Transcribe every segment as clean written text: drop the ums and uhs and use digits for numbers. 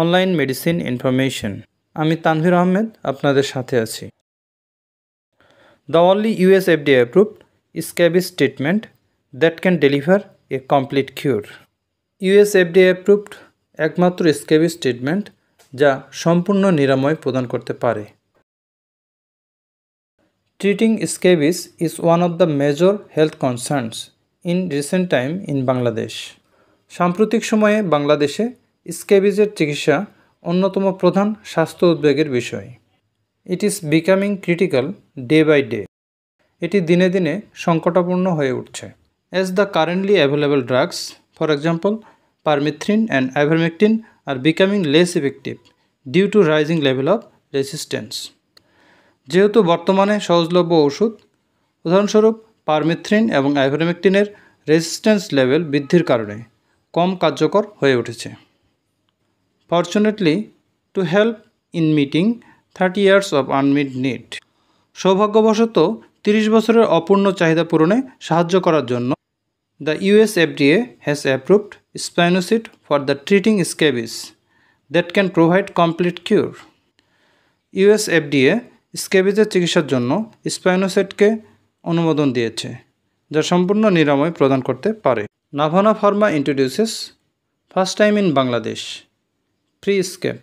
Online medicine information. আমি তানভীর আহমেদ আপনাদের সাথে আছি। The only US FDA approved scabies treatment that can deliver a complete cure. US FDA approved একমাত্র scabies treatment যা সম্পূর্ণ নিরাময় প্রদান করতে পারে। Treating scabies is one of the major health concerns in recent time in Bangladesh. সাম্প্রতিক সময়ে বাংলাদেশে স্ক্যাবিজের চিকিৎসা অন্যতম প্রধান স্বাস্থ্য উদ্বেগের বিষয়। It is becoming critical day by day. এটি দিনে দিনে সংকটাপূর্ণ হয়ে উঠছে। As the currently available drugs, for example permethrin and ivermectin are becoming less effective due to rising level of resistance. যেহেতু বর্তমানে সহজলভ্য ওষুধ, উদাহরণস্বরূপ পারমিথ্রিন এবং আইভারমেকটিনের রেসিস্ট্যান্স লেভেল বৃদ্ধির কারণে কম কার্যকর হয়ে উঠেছে। Fortunately to help in meeting 30 years of unmet need, সৌভাগ্যবশত 30 বছরের অপূর্ণ চাহিদা পূরণে সাহায্য করার জন্য the US FDA has approved spinosad for the treating scabies that can provide complete cure. US FDA স্ক্যাবিজের চিকিৎসার জন্য স্পাইনোসিডকে অনুমোদন দিয়েছে, যা সম্পূর্ণ নিরাময় প্রদান করতে পারে। Navana Pharma introduces first time in Bangladesh Pre-Scab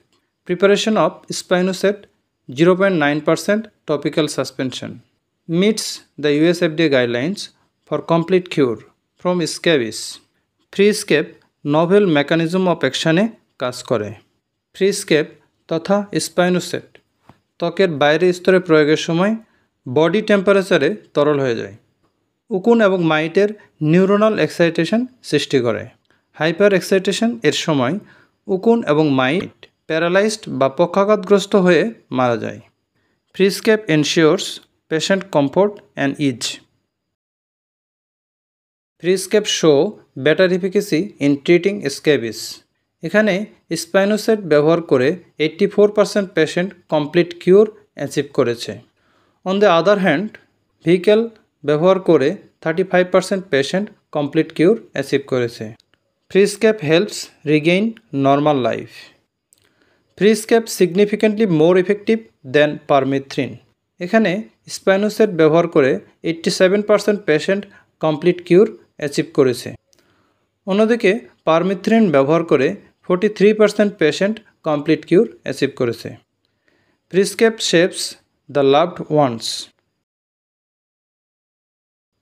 preparation of Spinosad 0.9% topical suspension meets the US FDA guidelines for complete cure from scabies. Pre-Scab novel mechanism of action-এ কাজ করে। Pre-Scab তথা Spinosad ত্বকের বাইরের স্তরে প্রয়োগের সময় বডি টেম্পারেচারে তরল হয়ে যায়। উকুন এবং মাইটের নিউরোনাল এক্সাইটেশন সৃষ্টি করে। হাইপার এক্সাইটেশন এর সময় উকুন এবং মাইট প্যারালাইজড বা পক্ষাঘাতগ্রস্ত হয়ে মারা যায়। Pre-Scab ensures patient comfort and ease. Pre-Scab show better efficacy in treating scabies. এখানে স্পাইনোসেড ব্যবহার করে 84% পেশেন্ট কমপ্লিট কিউর অ্যাচিভ করেছে। On the other hand vehicle ব্যবহার করে 35% পেশেন্ট কমপ্লিট কিউর অ্যাচিভ করেছে। Pre-Scab helps regain normal life. Pre-Scab significantly more effective than permethrin. এখানে স্পাইনোসেড ব্যবহার করে 87% পেশেন্ট কমপ্লিট কিউর অ্যাচিভ করেছে। অন্যদিকে পারমিথ্রিন ব্যবহার করে 43% পেশেন্ট কমপ্লিট কিউর অ্যাচিভ করেছে। Pre-Scab saves the loved ones.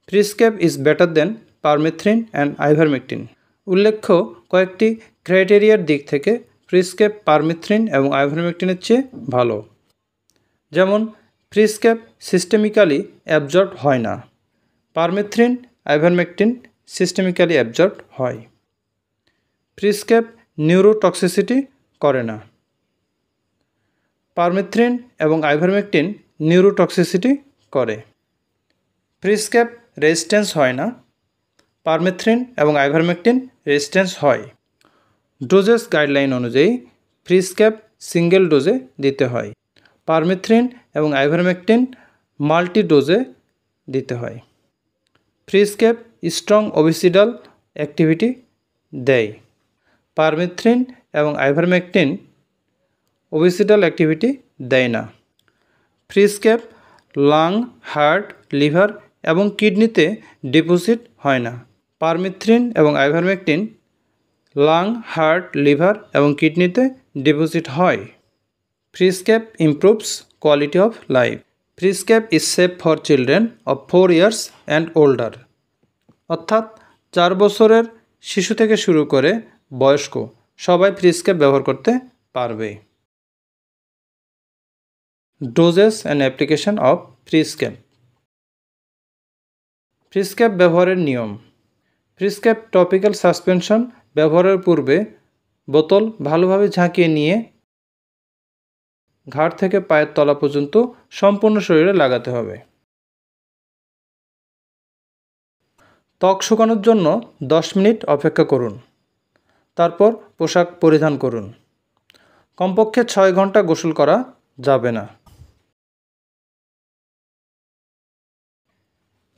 Pre-Scab is better than permethrin and ivermectin. উল্লেখ্য কয়েকটি ক্রাইটেরিয়ার দিক থেকে Pre-Scab পারমিথ্রিন এবং আইভারমেকটিনের চেয়ে ভালো। যেমন Pre-Scab সিস্টেমিক্যালি অ্যাবজর্বড হয় না, পারমিথ্রিন আইভারমেকটিন সিস্টেমিক্যালি অ্যাবজর্বড হয়। Pre-Scab নিউরোটক্সিসিটি করে না, পারমিথ্রিন এবং আইভারমেকটিন নিউরোটক্সিসিটি করে। Pre-Scab রেজিস্ট্যান্স হয় না, পারমিথ্রিন এবং আইভারমেকটিন রেজিস্ট্যান্স হয়। ডোজেস গাইডলাইন অনুযায়ী Pre-Scab সিঙ্গেল ডোজে দিতে হয়, পারমিথ্রিন এবং আইভারমেকটিন মাল্টি ডোজে দিতে হয়। Pre-Scab স্ট্রং ওবিসিডাল অ্যাক্টিভিটি দেয়, পারমিথ্রিন এবং আইভারমেকটিন ওবিসিডাল অ্যাক্টিভিটি দেয় না। Pre-Scab লাং, হার্ট, লিভার এবং কিডনিতে ডিপোজিট হয় না, পারমিথ্রিন এবং আইভারমেকটিন লাং, হার্ট, লিভার এবং কিডনিতে ডিপোজিট হয়। Pre-Scab improves quality of life. Pre-Scab is safe for children of 4 years and older. অর্থাৎ 4 বছরের শিশু থেকে শুরু করে বয়স্ক সবাই Pre-Scab ব্যবহার করতে পারবে। Doses and application of Pre-Scab. Pre-Scab ব্যবহারের নিয়ম। Pre-Scab টপিক্যাল সাসপেনশন ব্যবহারের পূর্বে বোতল ভালোভাবে ঝাঁকিয়ে নিয়ে ঘাড় থেকে পায়ের তলা পর্যন্ত সম্পূর্ণ শরীরে লাগাতে হবে। ত্বক শুকানোর জন্য 10 মিনিট অপেক্ষা করুন, তারপর পোশাক পরিধান করুন। কমপক্ষে 6 ঘন্টা গোসল করা যাবে না।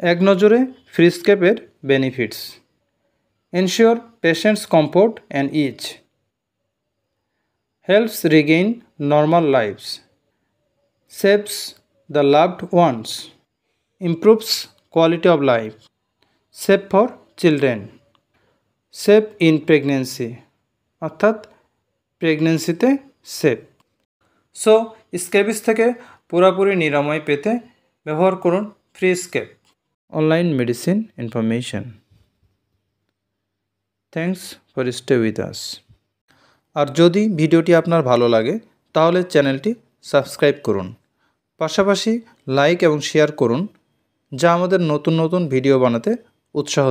এক নজরে Pre-Scab-এর benefits. Ensure patients comfort and ease. helps regain normal lives, saves the loved ones, improves quality of life, safe for children, safe in pregnancy অর্থাৎ প্রেগন্যান্সিতে সেফ। সো স্ক্যাবিস থেকে পুরোপুরি নিরাময় পেতে ব্যবহার করুন free scab. Online medicine information. Thanks for stay with us. আর যদি ভিডিওটি আপনার ভালো লাগে তাহলে চ্যানেলটি সাবস্ক্রাইব করুন, পাশাপাশি লাইক এবং শেয়ার করুন, যা আমাদের নতুন নতুন ভিডিও বানাতে উৎসাহ দেয়।